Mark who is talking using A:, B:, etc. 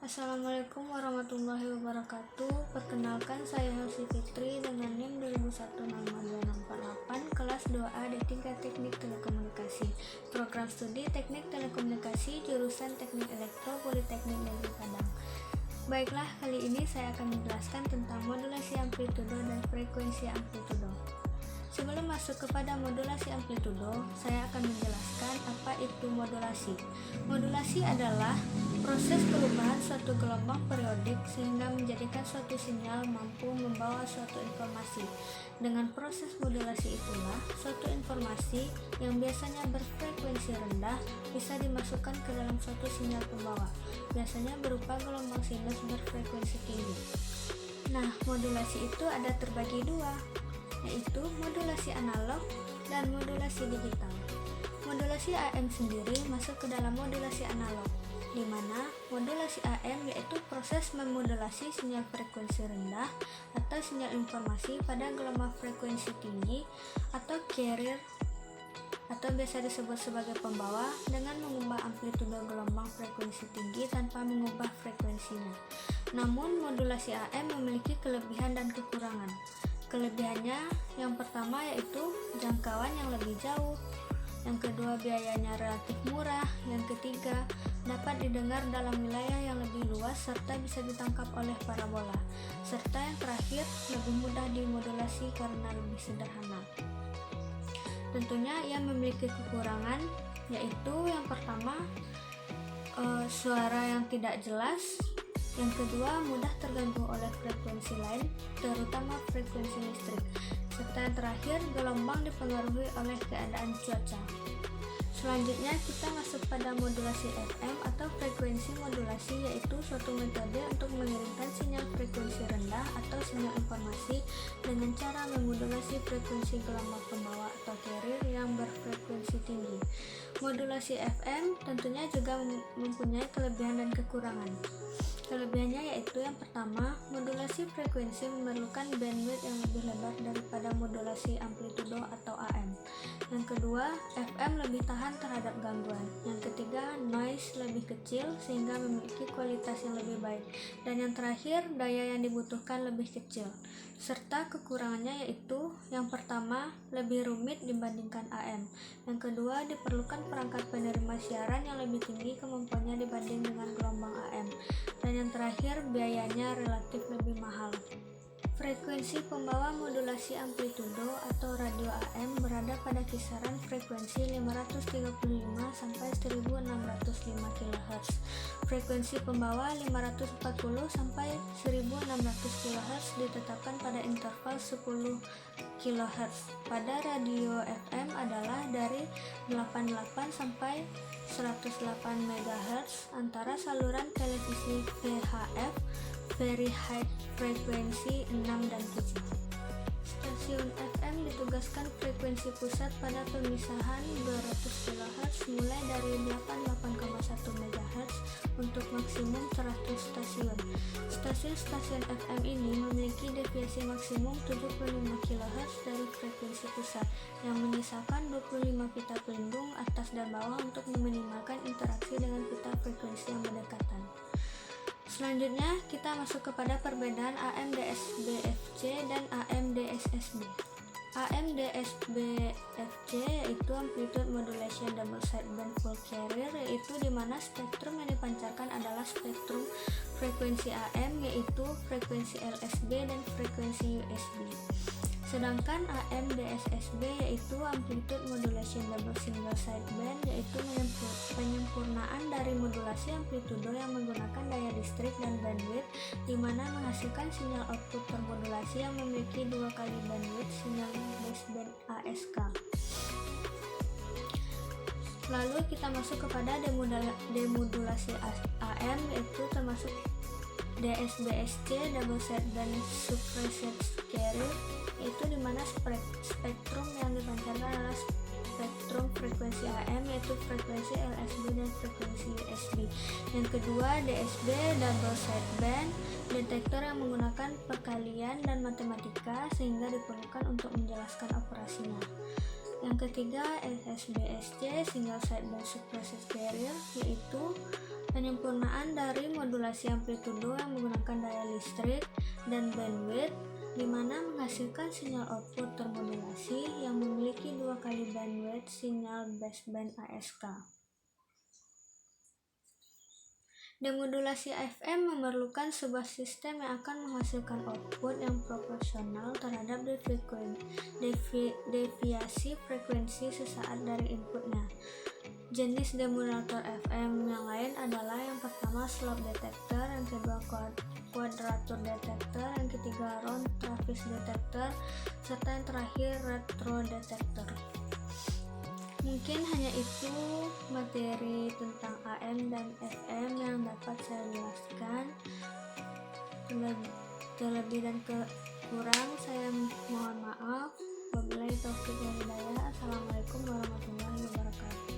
A: Assalamualaikum warahmatullahi wabarakatuh. Perkenalkan, saya Helsi Fitri dengan NIM 20165248 kelas 2A D3 Teknik Telekomunikasi, Program Studi Teknik Telekomunikasi, jurusan Teknik Elektro, Politeknik Negeri Padang. Baiklah, kali ini saya akan menjelaskan tentang modulasi amplitudo dan frekuensi amplitudo. Sebelum masuk kepada modulasi amplitudo, saya akan menjelaskan apa itu modulasi. Modulasi adalah proses perubahan suatu gelombang periodik sehingga menjadikan suatu sinyal mampu membawa suatu informasi. Dengan proses modulasi itulah, suatu informasi yang biasanya berfrekuensi rendah bisa dimasukkan ke dalam suatu sinyal pembawa, biasanya berupa gelombang sinus berfrekuensi tinggi. Nah, modulasi itu ada terbagi dua, yaitu modulasi analog dan modulasi digital. Modulasi AM sendiri masuk ke dalam modulasi analog, di mana modulasi AM yaitu proses memodulasi sinyal frekuensi rendah atau sinyal informasi pada gelombang frekuensi tinggi atau carrier atau biasa disebut sebagai pembawa dengan mengubah amplitudo gelombang frekuensi tinggi tanpa mengubah frekuensinya. Namun modulasi AM memiliki kelebihan dan kekurangan. Kelebihannya yang pertama yaitu jangkauan yang lebih jauh, yang kedua biayanya relatif murah, yang ketiga dapat didengar dalam wilayah yang lebih luas serta bisa ditangkap oleh parabola, serta yang terakhir lebih mudah dimodulasi karena lebih sederhana. Tentunya ia memiliki kekurangan, yaitu yang pertama suara yang tidak jelas, yang kedua mudah terganggu oleh frekuensi lain, terutama frekuensi listrik, serta yang terakhir gelombang dipengaruhi oleh keadaan cuaca. Selanjutnya kita masuk pada modulasi FM atau frekuensi modulasi, yaitu suatu metode untuk mengirimkan sinyal frekuensi rendah atau sinyal informasi dengan cara memodulasi frekuensi gelombang pembawa atau carrier yang berfrekuensi tinggi. Modulasi FM tentunya juga mempunyai kelebihan dan kekurangan. Kelebihannya yaitu yang pertama, modulasi frekuensi memerlukan bandwidth yang lebih lebar daripada modulasi amplitudo atau AM. Yang kedua, FM lebih tahan terhadap gangguan. Yang ketiga, noise lebih kecil sehingga memiliki kualitas yang lebih baik. Dan yang terakhir, daya yang dibutuhkan lebih kecil. Serta kekurangannya yaitu yang pertama, lebih rumit dibandingkan AM. Yang kedua, diperlukan perangkat penerima siaran yang lebih tinggi kemampuannya dibanding dengan gelombang AM. Dan yang terakhir, biayanya relatif lebih mahal. Frekuensi pembawa modulasi amplitudo atau radio AM berada pada kisaran frekuensi 535 sampai 1605 kHz. Frekuensi pembawa 540 sampai 1600 kHz ditetapkan pada interval 10 kHz. Pada radio FM adalah dari 88 sampai 108 MHz antara saluran televisi VHF Very High frekuensi 6 dan 7. Stasiun FM ditugaskan frekuensi pusat pada pemisahan 200 kHz mulai dari 88,1 MHz untuk maksimum 100 stasiun. Stasiun-stasiun FM ini memiliki deviasi maksimum 75 kHz dari frekuensi pusat yang menyisakan 25 pita pelindung atas dan bawah untuk meminimalkan interaksi dengan pita frekuensi yang berdekatan. Selanjutnya kita masuk kepada perbedaan AM/DSB/FC dan AM/DSSB. AM/DSB/FC yaitu amplitude modulation double sideband full carrier, yaitu di mana spektrum yang dipancarkan adalah spektrum frekuensi AM, yaitu frekuensi LSB dan frekuensi USB. Sedangkan AM/DSSB yaitu amplitude modulation double single sideband, yaitu penyempurnaan dari modulasi amplitudo yang menggunakan daya listrik dan bandwidth, di mana menghasilkan sinyal output termodulasi yang memiliki 2 kali bandwidth sinyal baseband ASK. Lalu kita masuk kepada demodulasi AM, yaitu termasuk DSB/SC double sideband suppressed carrier, yaitu dimana spektrum yang dipancarkan adalah spektrum frekuensi AM, yaitu frekuensi LSB dan frekuensi USB. Yang kedua, DSB double sideband detektor yang menggunakan perkalian dan matematika sehingga diperlukan untuk menjelaskan operasinya. Yang ketiga, SSB/SC single sideband suppressed carrier, yaitu Penyempurnaan dari modulasi amplitudo yang menggunakan daya listrik dan bandwidth, di mana menghasilkan sinyal output termodulasi yang memiliki 2 kali bandwidth sinyal baseband ASK. Demodulasi FM memerlukan sebuah sistem yang akan menghasilkan output yang proporsional terhadap deviasi frekuensi sesaat dari inputnya. Jenis demodulator FM yang lain adalah yang pertama slop detector, yang kedua quadrature detector, yang ketiga round Travis detector, serta yang terakhir retro detector. Mungkin hanya itu materi tentang AM dan FM yang dapat saya jelaskan. Terlebih dan kurang saya mohon maaf. Wabillahi taufiq wal hidayah. Assalamualaikum warahmatullahi wabarakatuh.